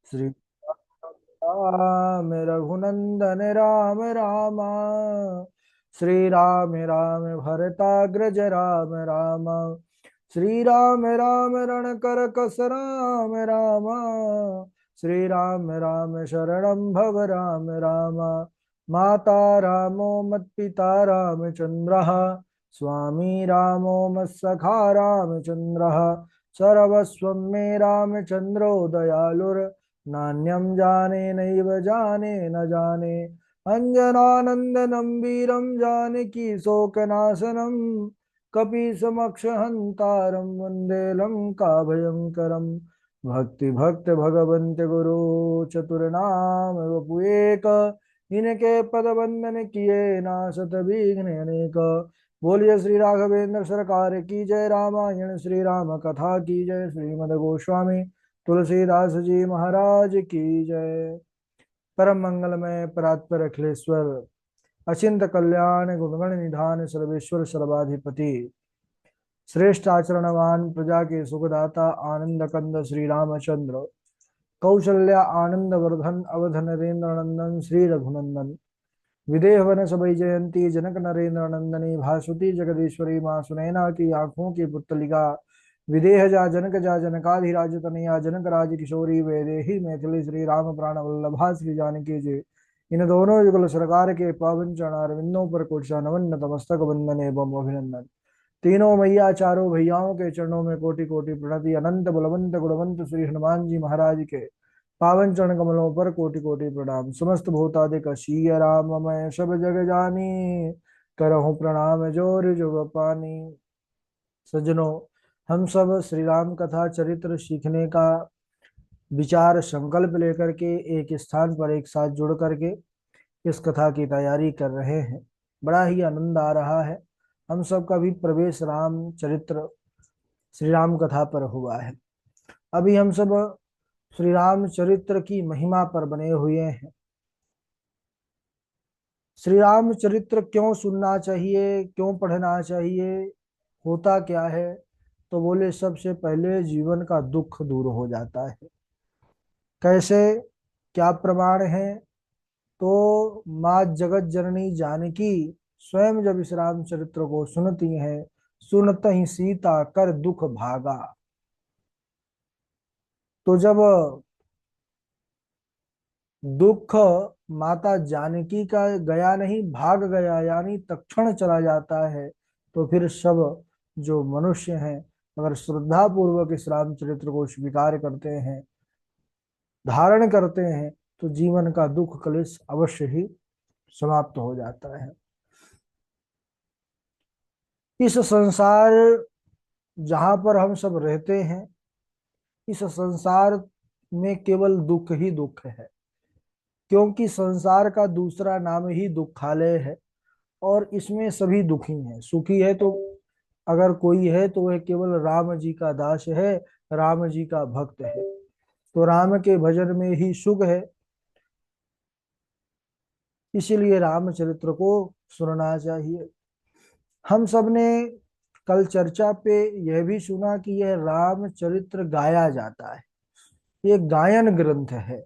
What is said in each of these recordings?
श्री राम रघुनंदन राम राम। श्री राम राम भरताग्रज राम राम। श्री राम राम रणकर कस राम राम। श्री राम राम शरणं भव राम राम। माता रामो मत्पिता रामचंद्रः। स्वामी रामो मत्सखा रामचंद्रः। सर्वस्वं मे रामचंद्रो दयालुर्। नान्यं जाने नैव जाने न जाने। अञ्जनानन्दनं वीरं जानकी शोकनाशनं। कपीशमक्षहन्तारं वन्दे लङ्काभयङ्करम्। भक्ति भक्त भगवन्त गुरु चतुर्नाम वपु एक। इनके पद वंदन किए नासत विघ्न अनेक। बोलिए श्री राघवेंद्र सरकार की जय। रामायण श्री राम कथा की जय। श्रीमद गोस्वामी तुलसीदास जी महाराज की जय। परम मंगलमय परात्पर अखिलेश्वर अचिंत कल्याण गुणगण निधान सर्वेश्वर सर्वाधिपति श्रेष्ठ आचरणवान प्रजा के सुखदाता आनंद कंद श्री रामचंद्र कौशल्या आनंद वर्धन अवध नरेंद्र नंदन श्री रघुनंदन विदेह वन सबई जयंती जनक नरेंद्र नंदनी भासुती जगदीश्वरी माँ सुनैना की आंखों की पुतलिका विदेह जा जनकाधिराज तनया जनक राज किशोरी वैदेही मैथिली श्री राम प्राण वल्लभा श्री जानकी जी। इन दोनों युगल सरकार के पावन चरणारविंदों पर कोटि नमन नतमस्तक वंदन एवं अभिनंदन। तीनों मैया चारों भैयाओं के चरणों में कोटि कोटि प्रणति। अनंत बलवंत गुणवंत श्री हनुमान जी महाराज के पावन चरण कमलों पर कोटि कोटि प्रणाम। समस्त भूतादिक शीय राम मैं सब जग जानी। करहूँ प्रणाम जोर जुग पानी। सज्जनों, हम सब श्री राम कथा चरित्र सीखने का विचार संकल्प लेकर के एक स्थान पर एक साथ जुड़ करके इस कथा की तैयारी कर रहे हैं। बड़ा ही आनंद आ रहा है। हम सब का भी प्रवेश राम चरित्र श्री राम कथा पर हुआ है। अभी हम सब श्री राम चरित्र की महिमा पर बने हुए हैं। श्री राम चरित्र क्यों सुनना चाहिए, क्यों पढ़ना चाहिए, होता क्या है? तो बोले सबसे पहले जीवन का दुख दूर हो जाता है। कैसे, क्या प्रमाण है? तो माँ जगत जननी जानकी स्वयं जब इस रामचरित्र को सुनती हैं, सुनत ही सीता कर दुख भागा। तो जब दुख माता जानकी का गया नहीं, भाग गया, यानी तत्क्षण चला जाता है, तो फिर सब जो मनुष्य हैं अगर श्रद्धा पूर्वक इस रामचरित्र को स्वीकार करते हैं, धारण करते हैं, तो जीवन का दुख कलेश अवश्य ही समाप्त हो जाता है। इस संसार जहां पर हम सब रहते हैं, इस संसार में केवल दुख ही दुख है, क्योंकि संसार का दूसरा नाम ही दुखालय है। और इसमें सभी दुखी हैं। सुखी है तो अगर कोई है तो वह केवल राम जी का दास है, राम जी का भक्त है। तो राम के भजन में ही सुख है। इसीलिए रामचरित्र को सुनना चाहिए। हम सब ने कल चर्चा पे यह भी सुना कि यह रामचरित्र गाया जाता है, ये गायन ग्रंथ है।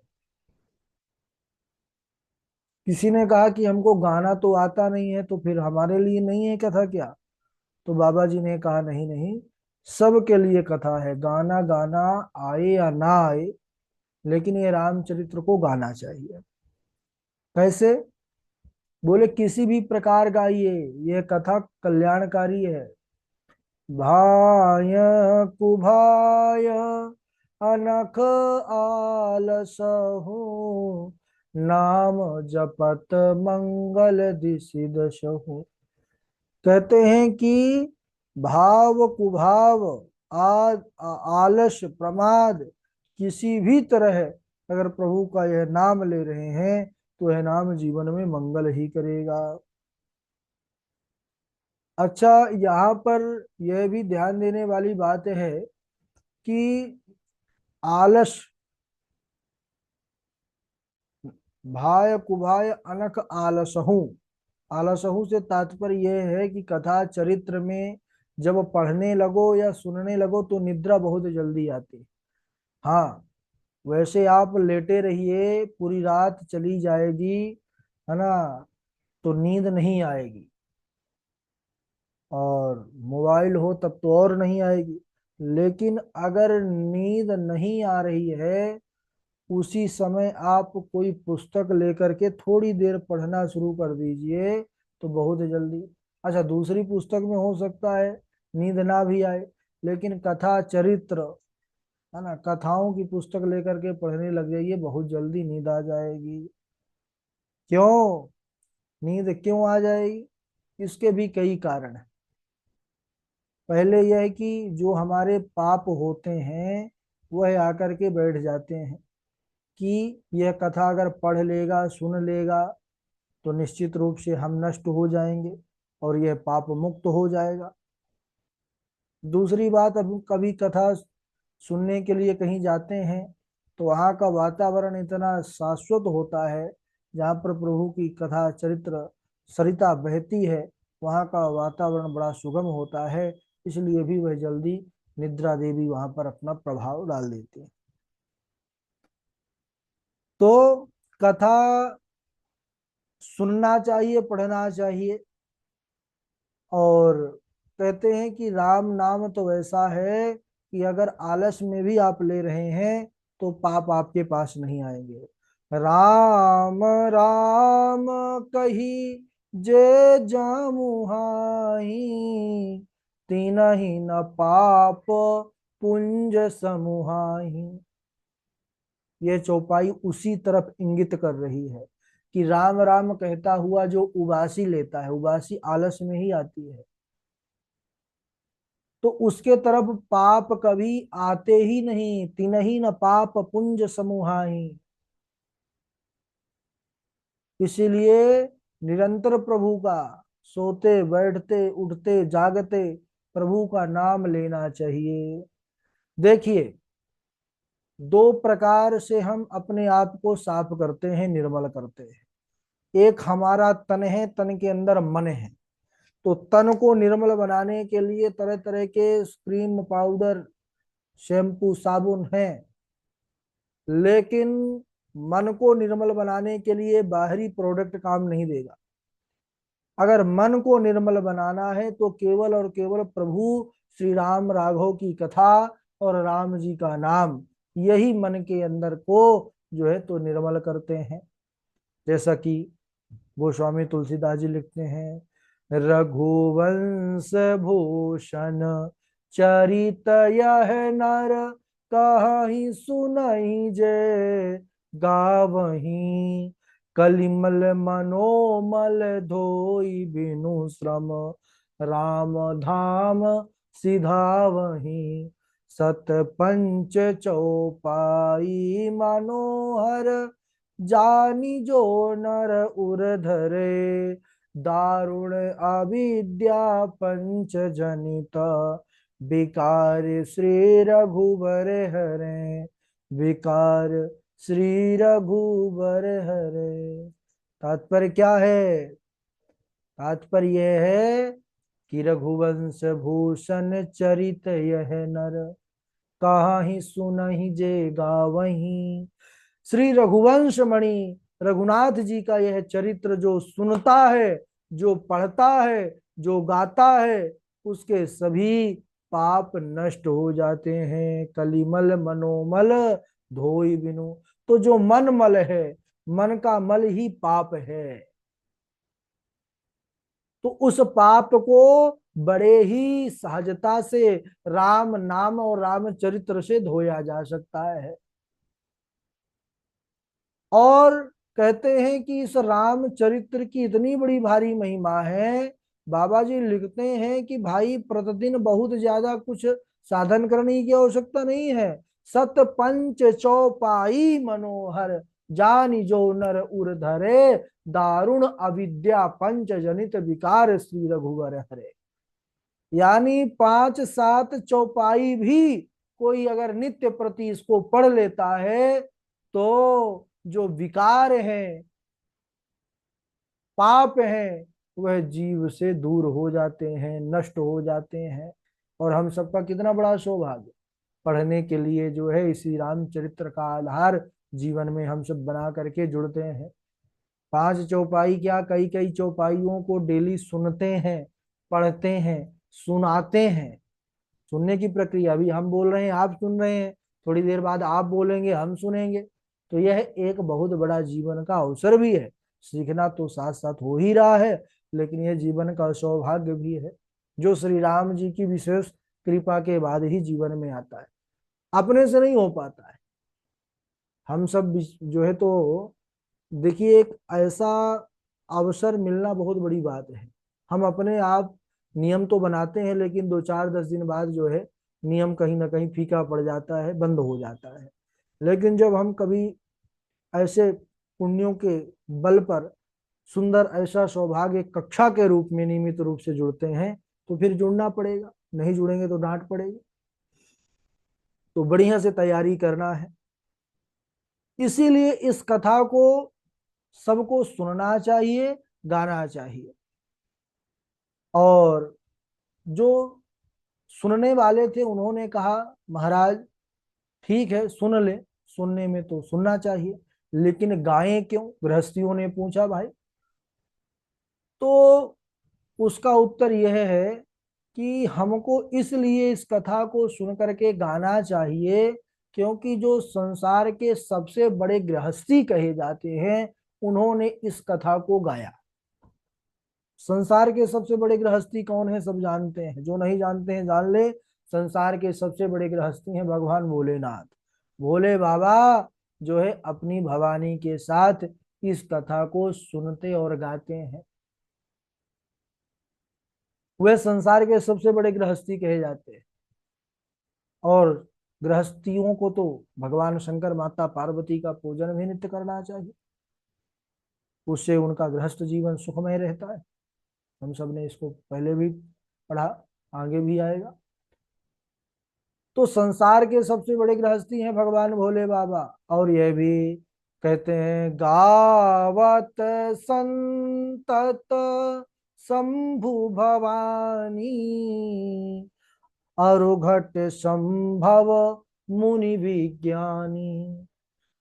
किसी ने कहा कि हमको गाना तो आता नहीं है, तो फिर हमारे लिए नहीं है कथा क्या? तो बाबा जी ने कहा नहीं नहीं, सबके लिए कथा है। गाना गाना आए या ना आए, लेकिन ये रामचरित्र को गाना चाहिए। कैसे? बोले किसी भी प्रकार गाइए, ये कथा कल्याणकारी है। भाय कुभाय अनख आलसहु। नाम जपत मंगल दिसि दसहु। कहते हैं कि भाव कुभाव, आलस प्रमाद, किसी भी तरह अगर प्रभु का यह नाम ले रहे हैं तो यह नाम जीवन में मंगल ही करेगा। अच्छा, यहाँ पर यह भी ध्यान देने वाली बात है कि आलस, भाय कुभाय अनख आलसहु, आलसहु से तात्पर्य यह है कि कथा चरित्र में जब पढ़ने लगो या सुनने लगो तो निद्रा बहुत जल्दी आती। हाँ, वैसे आप लेटे रहिए, पूरी रात चली जाएगी, है ना, तो नींद नहीं आएगी। और मोबाइल हो तब तो और नहीं आएगी। लेकिन अगर नींद नहीं आ रही है, उसी समय आप कोई पुस्तक लेकर के थोड़ी देर पढ़ना शुरू कर दीजिए, तो बहुत जल्दी। अच्छा, दूसरी पुस्तक में हो सकता है नींद ना भी आए, लेकिन कथा चरित्र, है ना, कथाओं की पुस्तक लेकर के पढ़ने लग जाइए, बहुत जल्दी नींद आ जाएगी। क्यों? नींद क्यों आ जाएगी? इसके भी कई कारण हैं। पहले यह है कि जो हमारे पाप होते हैं वह आकर के बैठ जाते हैं कि यह कथा अगर पढ़ लेगा, सुन लेगा, तो निश्चित रूप से हम नष्ट हो जाएंगे और यह पाप मुक्त हो जाएगा। दूसरी बात, अब कभी कथा सुनने के लिए कहीं जाते हैं तो वहाँ का वातावरण इतना शाश्वत होता है, जहाँ पर प्रभु की कथा चरित्र सरिता बहती है, वहाँ का वातावरण बड़ा सुगम होता है। इसलिए भी वह जल्दी निद्रा देवी वहाँ पर अपना प्रभाव डाल देती है। तो कथा सुनना चाहिए, पढ़ना चाहिए। और कहते हैं कि राम नाम तो वैसा है कि अगर आलस में भी आप ले रहे हैं तो पाप आपके पास नहीं आएंगे। राम राम कही जे जामुहाई, तीनहि न पाप पुंज समुहाई। ये चौपाई उसी तरफ इंगित कर रही है कि राम राम कहता हुआ जो उबासी लेता है, उबासी आलस में ही आती है, तो उसके तरफ पाप कभी आते ही नहीं। तिनहि न पाप पुंज समूहाहि। इसीलिए निरंतर प्रभु का सोते बैठते उठते जागते प्रभु का नाम लेना चाहिए। देखिए, दो प्रकार से हम अपने आप को साफ करते हैं, निर्मल करते हैं। एक हमारा तन है, तन के अंदर मन है। तो तन को निर्मल बनाने के लिए तरह तरह के क्रीम, पाउडर, शैम्पू, साबुन है। लेकिन मन को निर्मल बनाने के लिए बाहरी प्रोडक्ट काम नहीं देगा। अगर मन को निर्मल बनाना है तो केवल और केवल प्रभु श्री राम राघव की कथा और राम जी का नाम, यही मन के अंदर को जो है तो निर्मल करते हैं। जैसा कि गोस्वामी तुलसीदास जी लिखते हैं, रघुवंश भूषण चरित यह नर, कहि सुनहि जे गावही, कलिमल मनोमल धोई बिनु श्रम, राम धाम सिधावही, सत पंच चौपाई मनोहर, जानी जो नर उर धरे, दारुण अविद्या पंच जनित, विकार श्री रघुबर हरे, विकार श्री रघुबर हरे। तात्पर्य क्या है? तात्पर्य यह है कि रघुवंश भूषण चरित यह नर, कहाहि सुनहि जे गावहीं। श्री रघुवंश मणि रघुनाथ जी का यह चरित्र जो सुनता है, जो पढ़ता है, जो गाता है, उसके सभी पाप नष्ट हो जाते हैं। कलिमल मनोमल धोई बिनु। तो जो मन मल है, मन का मल ही पाप है, तो उस पाप को बड़े ही सहजता से राम नाम और राम चरित्र से धोया जा सकता है। और कहते हैं कि इस राम चरित्र की इतनी बड़ी भारी महिमा है, बाबा जी लिखते हैं कि भाई प्रतिदिन बहुत ज्यादा कुछ साधन करने की आवश्यकता नहीं है। सत पंच चौपाई मनोहर, जानी जो नर उर धरे, दारुण अविद्या पंच जनित, विकार श्री रघुवर हरे। यानी पांच सात चौपाई भी कोई अगर नित्य प्रति इसको पढ़ लेता है, तो जो विकार हैं, पाप हैं, वह जीव से दूर हो जाते हैं, नष्ट हो जाते हैं। और हम सबका कितना बड़ा सौभाग्य पढ़ने के लिए जो है इसी रामचरित्र का आधार जीवन में हम सब बना करके जुड़ते हैं। 5 चौपाई क्या, कई कई चौपाइयों को डेली सुनते हैं, पढ़ते हैं, सुनाते हैं। सुनने की प्रक्रिया, अभी हम बोल रहे हैं, आप सुन रहे हैं, थोड़ी देर बाद आप बोलेंगे, हम सुनेंगे। तो यह एक बहुत बड़ा जीवन का अवसर भी है। सीखना तो साथ साथ हो ही रहा है, लेकिन यह जीवन का सौभाग्य भी है, जो श्री राम जी की विशेष कृपा के बाद ही जीवन में आता है, अपने से नहीं हो पाता है। हम सब जो है तो देखिए, एक ऐसा अवसर मिलना बहुत बड़ी बात है। हम अपने आप नियम तो बनाते हैं, लेकिन 2 4 10 दिन बाद जो है नियम कहीं ना कहीं फीका पड़ जाता है, बंद हो जाता है। लेकिन जब हम कभी ऐसे पुण्यों के बल पर सुंदर ऐसा सौभाग्य कक्षा के रूप में नियमित रूप से जुड़ते हैं, तो फिर जुड़ना पड़ेगा, नहीं जुड़ेंगे तो डांट पड़ेगी। तो बढ़िया से तैयारी करना है। इसीलिए इस कथा को सबको सुनना चाहिए, गाना चाहिए। और जो सुनने वाले थे उन्होंने कहा, महाराज ठीक है सुन ले, सुनने में तो सुनना चाहिए, लेकिन गाएं क्यों? गृहस्थियों ने पूछा भाई। तो उसका उत्तर यह है कि हमको इसलिए इस कथा को सुन करके गाना चाहिए, क्योंकि जो संसार के सबसे बड़े गृहस्थी कहे जाते हैं, उन्होंने इस कथा को गाया। संसार के सबसे बड़े गृहस्थी कौन है, सब जानते हैं, जो नहीं जानते हैं जान ले। संसार के सबसे बड़े गृहस्थी हैं भगवान भोलेनाथ। भोले बाबा जो है अपनी भवानी के साथ इस कथा को सुनते और गाते हैं। वे संसार के सबसे बड़े गृहस्थी कहे जाते हैं। और गृहस्थियों को तो भगवान शंकर माता पार्वती का पूजन भी नित्य करना चाहिए, उससे उनका गृहस्थ जीवन सुखमय रहता है। हम सब ने इसको पहले भी पढ़ा, आगे भी आएगा। तो संसार के सबसे बड़े गृहस्थी हैं भगवान भोले बाबा। और यह भी कहते हैं, गावत संतत शंभु भवानी, अरुघट संभव मुनि विज्ञानी।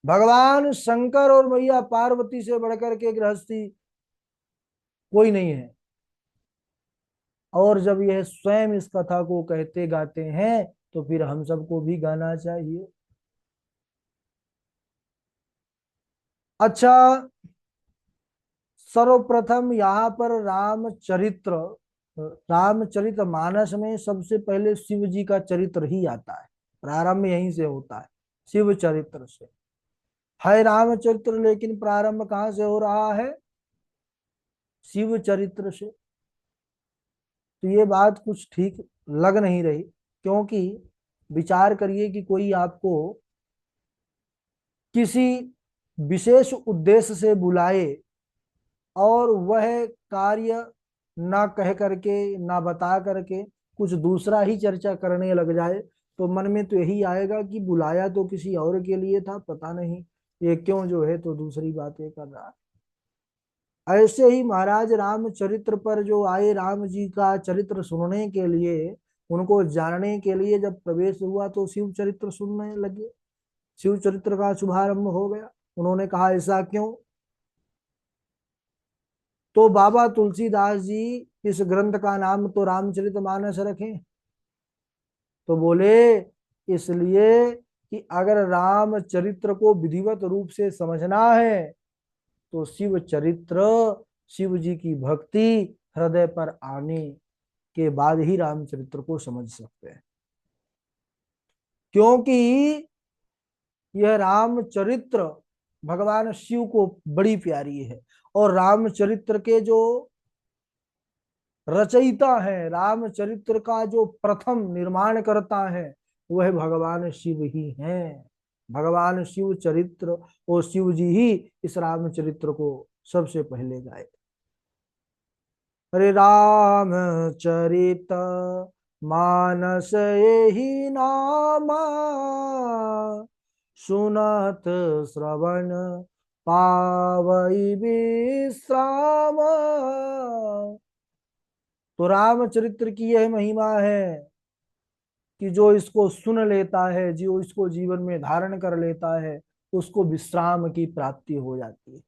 भगवान शंकर और मैया पार्वती से बढ़कर के गृहस्थी कोई नहीं है। और जब यह स्वयं इस कथा को कहते गाते हैं, तो फिर हम सबको भी गाना चाहिए। अच्छा, सर्वप्रथम यहाँ पर रामचरित मानस में सबसे पहले शिव जी का चरित्र ही आता है। प्रारंभ यहीं से होता है, शिव चरित्र से है रामचरित्र, लेकिन प्रारंभ कहाँ से हो रहा है? शिव चरित्र से। तो ये बात कुछ ठीक लग नहीं रही, क्योंकि विचार करिए कि कोई आपको किसी विशेष उद्देश्य से बुलाए और वह कार्य ना कह करके, ना बता करके कुछ दूसरा ही चर्चा करने लग जाए, तो मन में तो यही आएगा कि बुलाया तो किसी और के लिए था, पता नहीं ये क्यों जो है तो दूसरी बातें कर रहा है। ऐसे ही महाराज रामचरित्र पर जो आए, राम जी का चरित्र सुनने के लिए, उनको जानने के लिए जब प्रवेश हुआ, तो शिव चरित्र सुनने लगे। शिव चरित्र का शुभारंभ हो गया। उन्होंने कहा ऐसा क्यों? तो बाबा तुलसीदास जी इस ग्रंथ का नाम तो रामचरितमानस रखें। तो बोले इसलिए कि अगर राम चरित्र को विधिवत रूप से समझना है, तो शिव चरित्र, शिव जी की भक्ति हृदय पर आने के बाद ही रामचरित्र को समझ सकते हैं। क्योंकि यह रामचरित्र भगवान शिव को बड़ी प्यारी है। और रामचरित्र के जो रचयिता है, रामचरित्र का जो प्रथम निर्माण करता है, वह भगवान शिव ही हैं। भगवान शिव चरित्र और शिव जी ही इस रामचरित्र को सबसे पहले गाए। अरे रामचरित मानस यही नामा, सुनत श्रवण पावई विश्राम। तो रामचरित्र की यह महिमा है कि जो इसको सुन लेता है, जो इसको जीवन में धारण कर लेता है, उसको विश्राम की प्राप्ति हो जाती है।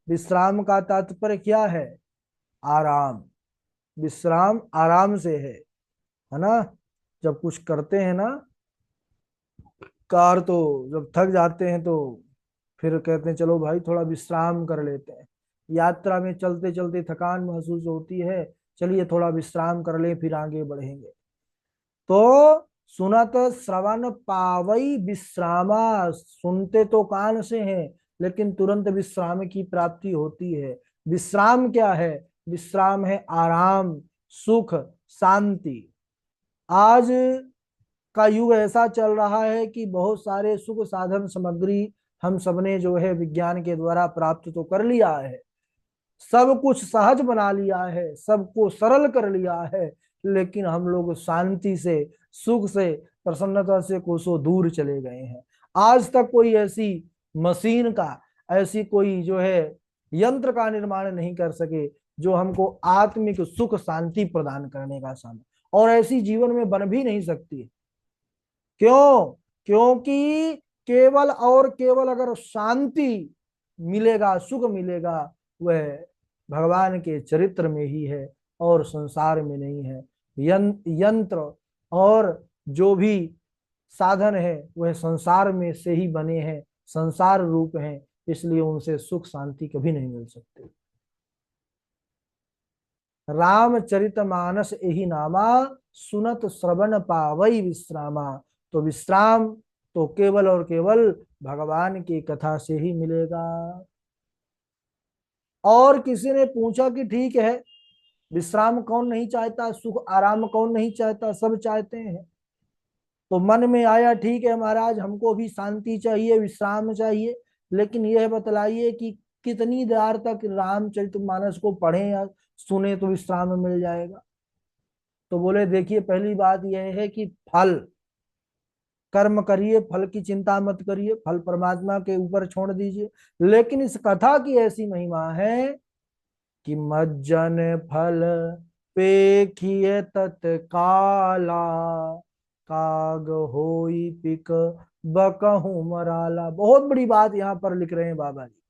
विश्राम का तात्पर्य क्या है? आराम। विश्राम आराम से है ना। जब कुछ करते हैं ना, कार तो जब थक जाते हैं तो फिर कहते हैं चलो भाई थोड़ा विश्राम कर लेते हैं। यात्रा में चलते चलते थकान महसूस होती है, चलिए थोड़ा विश्राम कर ले फिर आगे बढ़ेंगे। तो सुनत श्रवण पावई विश्रामा, सुनते तो कान से हैं लेकिन तुरंत विश्राम की प्राप्ति होती है। विश्राम क्या है? विश्राम है आराम, सुख, शांति। आज का युग ऐसा चल रहा है कि बहुत सारे सुख साधन सामग्री हम सबने जो है विज्ञान के द्वारा प्राप्त तो कर लिया है, सब कुछ सहज बना लिया है, सबको सरल कर लिया है, लेकिन हम लोग शांति से, सुख से, प्रसन्नता से कोसों दूर चले गए हैं। आज तक कोई ऐसी मशीन का, ऐसी कोई जो है यंत्र का निर्माण नहीं कर सके जो हमको आत्मिक सुख शांति प्रदान करने का सामर्थ्य, और ऐसी जीवन में बन भी नहीं सकती। क्यों? क्योंकि केवल और केवल अगर शांति मिलेगा, सुख मिलेगा, वह भगवान के चरित्र में ही है और संसार में नहीं है। यंत्र और जो भी साधन है वह संसार में से ही बने हैं, संसार रूप हैं, इसलिए उनसे सुख शांति कभी नहीं मिल सकते। रामचरितमानस यही नामा, सुनत श्रवण पावई विश्रामा। तो विश्राम तो केवल और केवल भगवान की कथा से ही मिलेगा। और किसी ने पूछा कि ठीक है, विश्राम कौन नहीं चाहता, सुख आराम कौन नहीं चाहता, सब चाहते हैं। तो मन में आया ठीक है महाराज, हमको भी शांति चाहिए, विश्राम चाहिए, लेकिन यह बतलाइए कि कितनी देर तक रामचरितमानस को पढ़ें या सुने तो विश्राम मिल जाएगा। तो बोले देखिए, पहली बात यह है कि फल, कर्म करिए, फल की चिंता मत करिए, फल परमात्मा के ऊपर छोड़ दीजिए। लेकिन इस कथा की ऐसी महिमा है कि मज्जन फल पेखिए तत्काला, काग होई पिक बकहु मराला। बहुत बड़ी बात यहाँ पर लिख रहे हैं बाबा जी।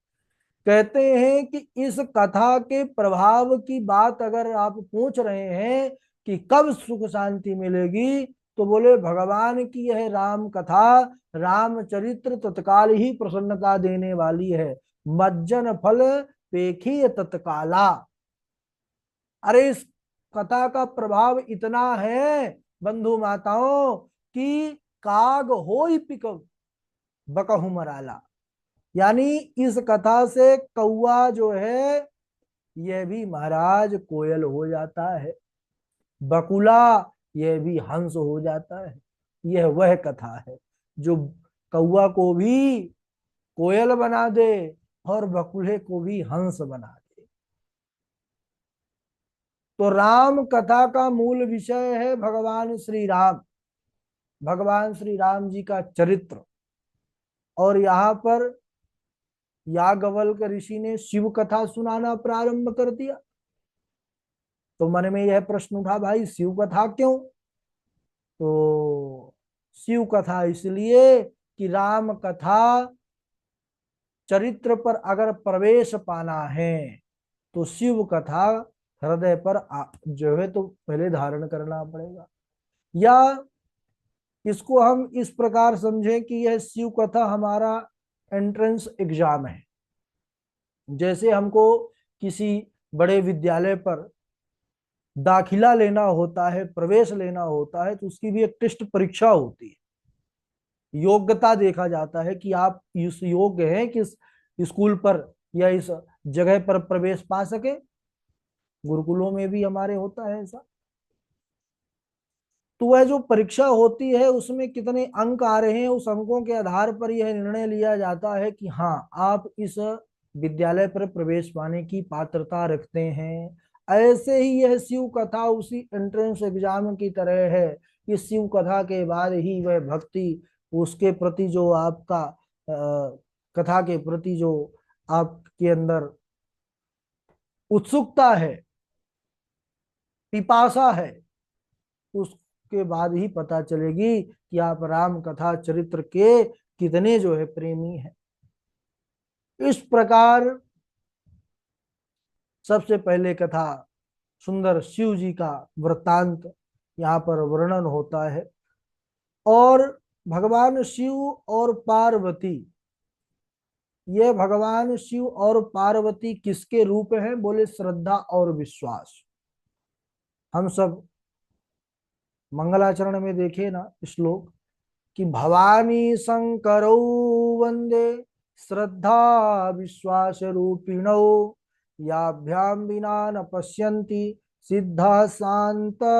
कहते हैं कि इस कथा के प्रभाव की बात अगर आप पूछ रहे हैं कि कब सुख शांति मिलेगी, तो बोले भगवान की यह राम कथा, रामचरित्र तत्काल ही प्रसन्नता देने वाली है। मज्जन फल पेखी तत्काला। अरे इस कथा का प्रभाव इतना है बंधु माताओं कि काग होई पिक बकहु मराला, यानी इस कथा से कौआ जो है यह भी महाराज कोयल हो जाता है, बकुला यह भी हंस हो जाता है। यह वह कथा है जो कौआ को भी कोयल बना दे और बकुले को भी हंस बना दे। तो राम कथा का मूल विषय है भगवान श्री राम, भगवान श्री राम जी का चरित्र। और यहाँ पर याज्ञवल्क्य ऋषि ने शिव कथा सुनाना प्रारंभ कर दिया। तो मन में यह प्रश्न उठा, भाई शिव कथा क्यों? तो शिव कथा इसलिए कि राम कथा चरित्र पर अगर प्रवेश पाना है तो शिव कथा हृदय पर जो है तो पहले धारण करना पड़ेगा। या इसको हम इस प्रकार समझें कि यह शिव कथा हमारा एंट्रेंस एग्जाम है। जैसे हमको किसी बड़े विद्यालय पर दाखिला लेना होता है, प्रवेश लेना होता है, तो उसकी भी एक टेस्ट परीक्षा होती है। योग्यता देखा जाता है कि आप इस योग्य हैं कि इस स्कूल पर या इस जगह पर प्रवेश पा सके। गुरुकुलों में भी हमारे होता है ऐसा। तो वह जो परीक्षा होती है उसमें कितने अंक आ रहे हैं, उस अंकों के आधार पर यह निर्णय लिया जाता है कि हाँ आप इस विद्यालय पर प्रवेश पाने की पात्रता रखते हैं। ऐसे ही यह शिव कथा उसी एंट्रेंस एग्जाम की तरह है। इस शिव कथा के बाद ही वह भक्ति, उसके प्रति जो आपका कथा के प्रति जो आपके अंदर उत्सुकता है, पिपासा है, उस के बाद ही पता चलेगी कि आप राम कथा चरित्र के कितने जो है प्रेमी हैं। इस प्रकार सबसे पहले कथा सुंदर शिव जी का वृत्तांत यहाँ पर वर्णन होता है। और भगवान शिव और पार्वती, ये भगवान शिव और पार्वती किसके रूप हैं? बोले श्रद्धा और विश्वास। हम सब मंगलाचरण में देखे ना श्लोक कि भवानी शंकरौ वंदे श्रद्धा विश्वास रूपिणौ याभ्याम विना न पश्यन्ति सिद्धा शांतस्तमीश्वरम।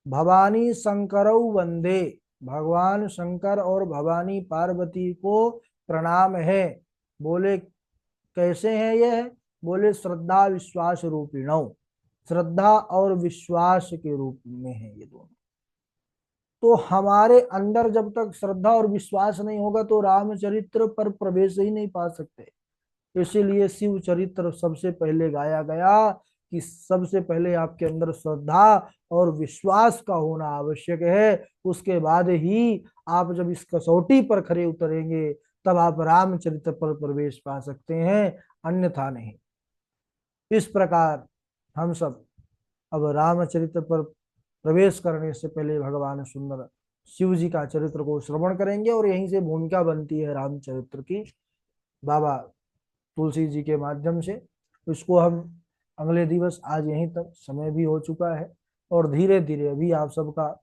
भवानी शंकरौ वंदे, भगवान शंकर और भवानी पार्वती को प्रणाम है। बोले कैसे हैं यह? बोले श्रद्धा विश्वास रूपिणौ, श्रद्धा और विश्वास के रूप में है ये दोनों। तो हमारे अंदर जब तक श्रद्धा और विश्वास नहीं होगा तो रामचरित्र पर प्रवेश ही नहीं पा सकते। इसीलिए शिव चरित्र सबसे पहले गाया गया कि सबसे पहले आपके अंदर श्रद्धा और विश्वास का होना आवश्यक है। उसके बाद ही आप जब इस कसौटी पर खरे उतरेंगे तब आप रामचरित्र पर प्रवेश पा सकते हैं, अन्यथा नहीं। इस प्रकार हम सब अब रामचरित्र पर प्रवेश करने से पहले भगवान सुंदर शिव जी का चरित्र को श्रवण करेंगे और यहीं से भूमिका बनती है रामचरित्र की बाबा तुलसी जी के माध्यम से। इसको हम अगले दिवस, आज यहीं तक समय भी हो चुका है और धीरे धीरे अभी आप सबका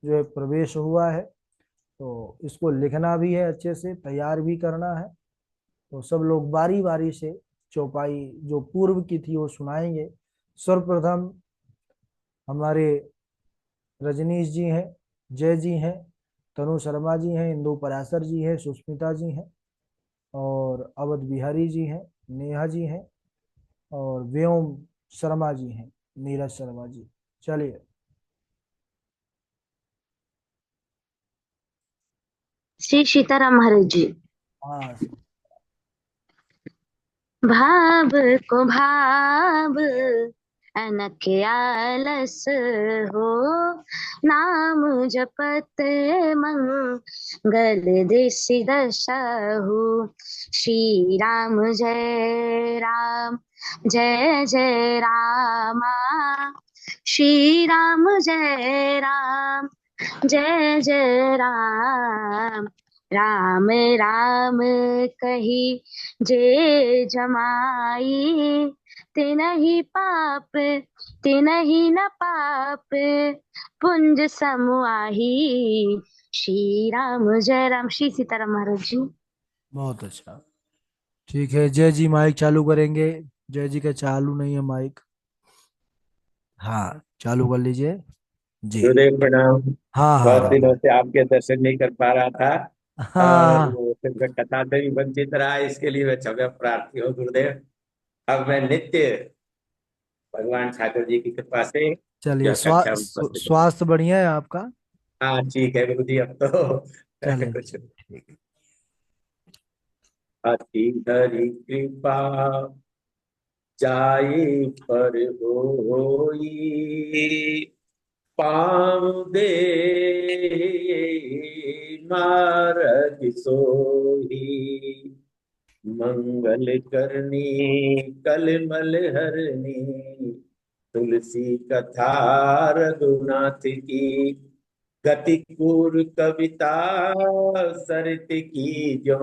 जो है प्रवेश हुआ है, तो इसको लिखना भी है, अच्छे से तैयार भी करना है। तो सब लोग बारी बारी से चौपाई जो पूर्व की थी वो सुनाएंगे। सर्वप्रथम हमारे रजनीश जी हैं, जय जी हैं, तनु शर्मा जी हैं, इंदु पराशर जी हैं, सुष्मिता जी हैं और अवध बिहारी जी हैं, नेहा जी हैं और व्योम शर्मा जी हैं, नीरज शर्मा जी। चलिए। श्री सीताराम महाराज जी। हाँ। भाव को भाव अनख आलस हो, नाम जपत मंगल दिसि दशहु। श्री राम जय राम, जय जय रामा। श्री राम जय राम, जय जय राम। राम राम कही जे जमाई, तिनहि पाप, तिनहि न पाप, पुंज समुआही। श्री राम जय राम। श्री सीताराम महाराज जी। बहुत अच्छा। ठीक है, जय जी माइक चालू करेंगे। जय जी का चालू नहीं है माइक। हाँ, चालू कर लीजिए जी। गुरुदेव प्रणाम। हाँ हाँ बहुत राम। दिनों से आपके दर्शन नहीं कर पा रहा था और हाँ। वो फिर मैं कथा से भी वंचित रहा, इसके लिए मैं क्षमा प्रार्थी हूँ गुरुदेव। अब मैं नित्य भगवान ठाकुर जी की कृपा से चलिए, यह कक्षा में उपस्थित हूँ। स्वास्थ्य बढ़िया है आपका? हाँ ठीक है गुरु जी, अब तो चलिए कुछ ठीक है। अति हरि कृपा जाए पर होई, पाँव दे मारग सोही, मंगल करनी कलमल हरनी, तुलसी कथा रघुनाथ की, गति पूर कविता सरित की, जो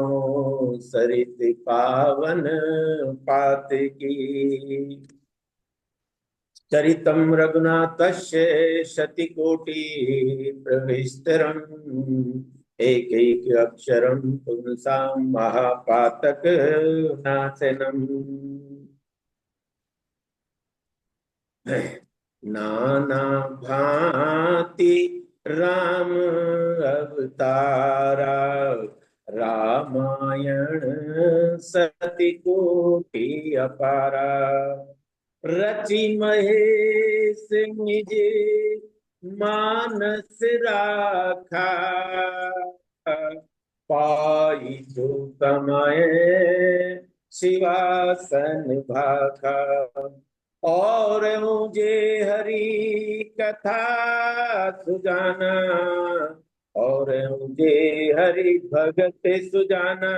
सरित पावन पात की। चरितम रघुनाथस्य शतकोटि प्रविस्तरम्, एक एक अक्षरम पुंसां महापातक नाशनम। नाना भांति राम अवतारा, रामायण सति कोटि अपारा, रचि महेश निज मानस राखा, पाई जो समय शिवासन भाखा। और मुझे हरि कथा सुजाना, और मुझे हरि भगत सुजाना,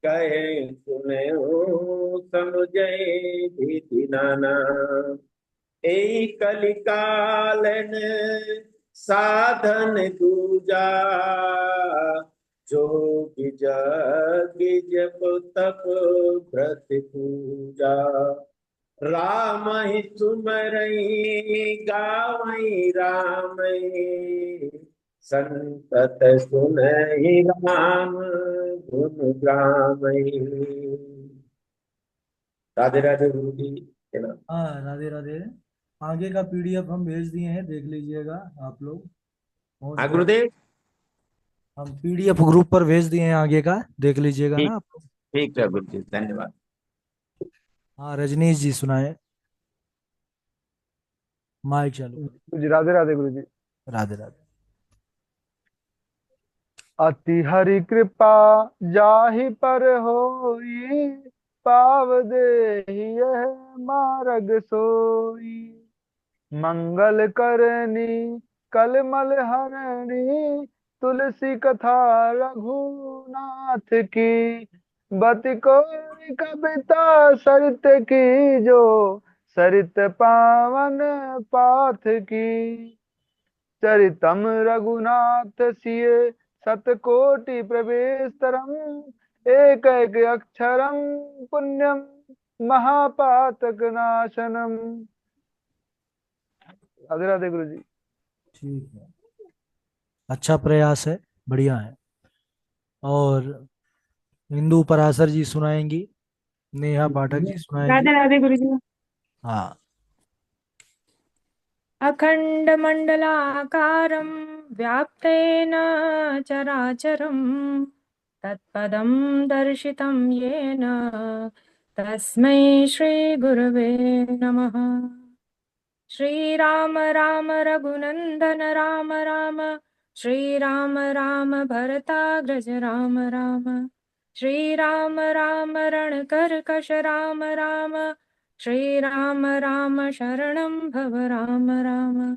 कहे सुने समुझे भी नाना। एई कलिकालन साधन दूजा, जोग जग जप तप व्रत पूजा। राम ही सुमरई गावई राम, संतत सुनहि राम गुण गावई। राधे राधे गुरु जी के नाम। हाँ, राधे राधे। आगे का पीडीएफ हम भेज दिए हैं, देख लीजिएगा आप लोग। पहुंच हाँ गया। गुरुदेव। हम पीडीएफ ग्रुप पर भेज दिए हैं, आगे का देख लीजिएगा ना ठीक, आप लोग। ठीक है गुरु जी, धन्यवाद। हाँ, रजनीश जी सुनाए। माइक चालू करिए। गुरु जी राधे राधे गुरु जी। राधे राधे। अति हरि कृपा जाहि पर होई, पाव देहि यह मार्ग सोई। मंगल करनी कलमल हरणी, तुलसी कथा रघुनाथ की। बति कोई कविता सरित की, जो सरित पावन पाथ की। चरितम रघुनाथ सिए शतकोटि प्रवेशतरम, एक एक अक्षरम पुण्यम महापातक नाशनम। राधे राधे गुरु जी। ठीक है, अच्छा प्रयास है, बढ़िया है। और हिंदू पराशर जी सुनाएंगी, नेहा पाठक जी सुनाएंगी। राधे राधे गुरुजी। हाँ। अखण्डमण्डलाकारं व्याप्तेन चराचरं, तत्पदं दर्शितं येन तस्मै श्रीगुरवे नमः। श्रीराम राम रघुनन्दन राम राम, श्रीराम राम भरताग्रज राम राम, श्रीराम राम रणकर्कश राम राम, श्रीराम राम शरणं भव राम राम।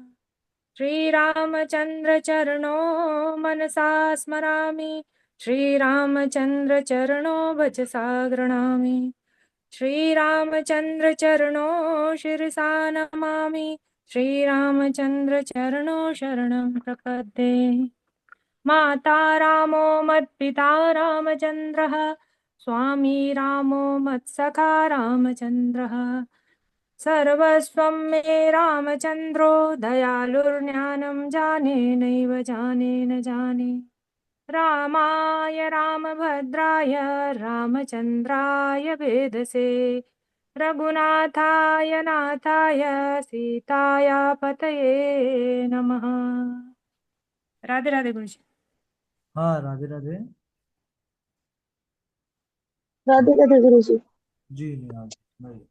श्रीरामचन्द्र चरणो मनसा स्मरामि, श्रीरामचन्द्र चरणो वचसा गृह्णामि। श्रीरामचन्द्र चरणो शिरसा नमामि, श्रीरामचन्द्र चरणो शरणं प्रपद्ये। माता रामो मत्पिता रामचन्द्रः, स्वामी रामो मत्सखा रामचन्द्रः। सर्वस्वं मे रामचन्द्रो, दयालुर्ज्ञानं जाने नैव जाने न जाने। रामाय रामभद्राय रामचन्द्राय वेदसे, रघुनाथाय नाथाय सीताया पतये नमः। राधे राधे गुरुजी। हाँ, राधे राधे। राधे राधे गुरु जी। जी नेहा जी सुनाइए।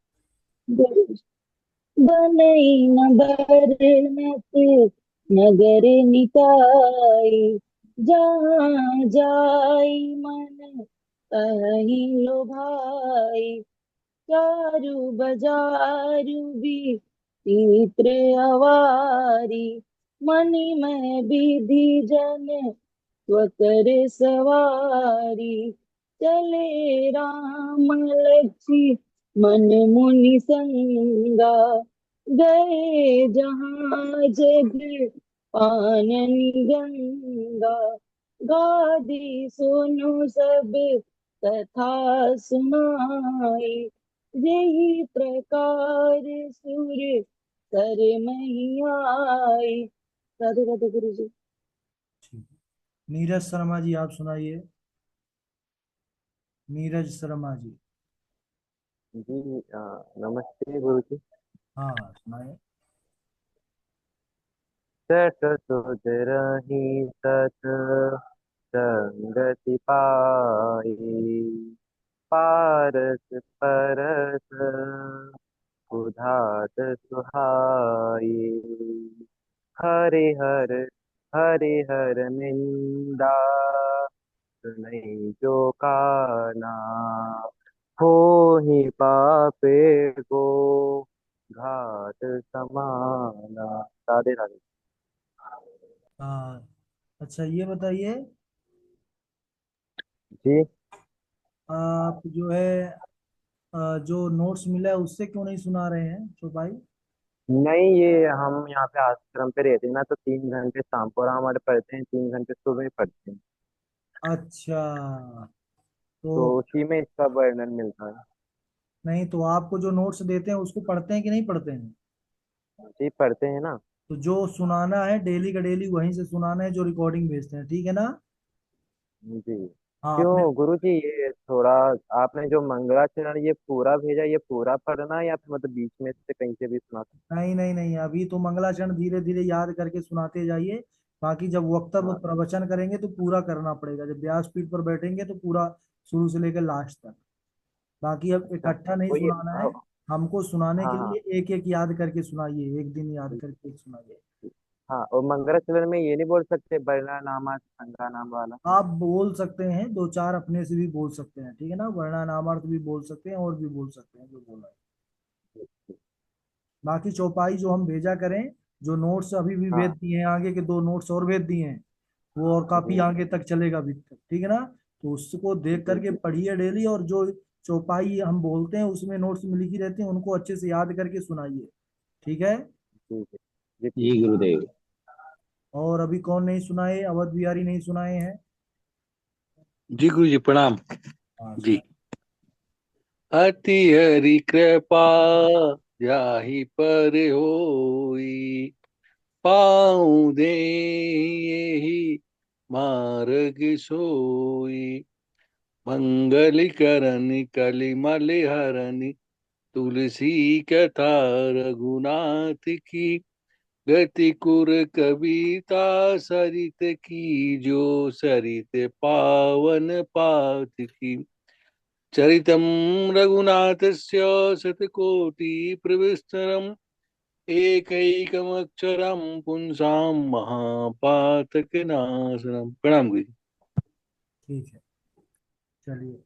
बनई न बरनत नगर निकाय, जहाँ जाई मन तहि लो भाई। चारु बजारु भी चित्र अवारी, मनि मैं विधि जन स्वकर सवारी। चले राम लक्ष्मी मन मुनि संगा, गए जहाँ जग आनन गंगा। गादी सुनो सब कथा सुनाई, यही प्रकार सुर सर मैयाई। राधे राधे गुरु जी। ठीक है। नीरज शर्मा जी आप सुनाइए। नीरज शर्मा जी। जी नमस्ते गुरु जी। हाँ सुनाइए। सत सुध रही सत संगति पाई, पारस परस सुधात सुहाई। हरिहर हरिहर निंदा सुनई जो काना, हो ही पापे को घाट समाना। राधे राधे। हाँ। अच्छा ये बताइए, जी। आप जो है जो नोट्स मिला है उससे क्यों नहीं सुना रहे हैं चौपाई? नहीं, ये हम यहाँ पे आश्रम पे रहते हैं ना, तो 3 घंटे शाम को रामायण पढ़ते हैं, 3 घंटे सुबह ही पढ़ते हैं। अच्छा। तो तो उसी में इसका वर्णन मिलता है। नहीं, तो आपको जो नोट्स देते हैं उसको पढ़ते हैं कि नहीं पढ़ते हैं? जी, पढ़ते हैं ना। तो जो सुनाना है डेली का डेली वहीं से सुनाना है, जो रिकॉर्डिंग भेजते हैं, ठीक है ना? जी। हाँ अपने। क्यों गुरु जी, ये थोड़ा आपने जो मंगलाचरण ये पूरा भेजा, ये पूरा पढ़ना है या फिर मतलब बीच में से कहीं से भी सुना सकते नहीं नहीं नहीं, अभी तो मंगलाचरण धीरे धीरे याद करके सुनाते जाइए। बाकी जब वक्तव्य हैं? प्रवचन करेंगे तो पूरा करना पड़ेगा, जब व्यासपीठ पर बैठेंगे तो पूरा शुरू से लेकर लास्ट तक। बाकी अब हाँ। इकट्ठा नहीं तो ये सुनाना है, हमको सुनाने के हाँ हाँ। लिए एक एक याद करके सुनाइए, एक दिन याद करके सुनाइए। हाँ, और मंगलाचरण में ये नहीं बोल सकते बरना नामा संगा नाम वाला? आप बोल सकते हैं, दो चार अपने से भी बोल सकते हैं, ठीक है ना? वर्णनामार्थ भी बोल सकते हैं और भी बोल सकते हैं जो बोला है। बाकी चौपाई जो हम भेजा करें, जो नोट्स अभी भी भेज हाँ दिए हैं, आगे के दो नोट्स और भेज दिए हैं, वो और काफी जी आगे तक चलेगा अभी तक, ठीक है ना? तो उसको देख जी करके पढ़िए डेली, और जो चौपाई हम बोलते हैं उसमें नोट्स में लिखी रहती है उनको अच्छे से याद करके सुनाइए, ठीक है? जी जी जी जी ठीक। गुरुदेव। और अभी कौन नहीं सुनाए? अवध बिहारी नहीं सुनाए हैं? जी गुरु जी प्रणाम। हाँ जी। सुनाए। अति हरि कृपा जाहि पर होई, पाँव दे ही मार्ग सोई। मंगल करन कलिमल हरन, तुलसी कथा रघुनाथ की। गति कुर कविता सरित की, जो सरित पावन पात की। चरितं रघुनाथस्य शतकोटि प्रविस्तरम्, एकैकमक्षरं पुंसां महापातकनाशनम्। प्रणाम गुरु जी। ठीक है, चलिए।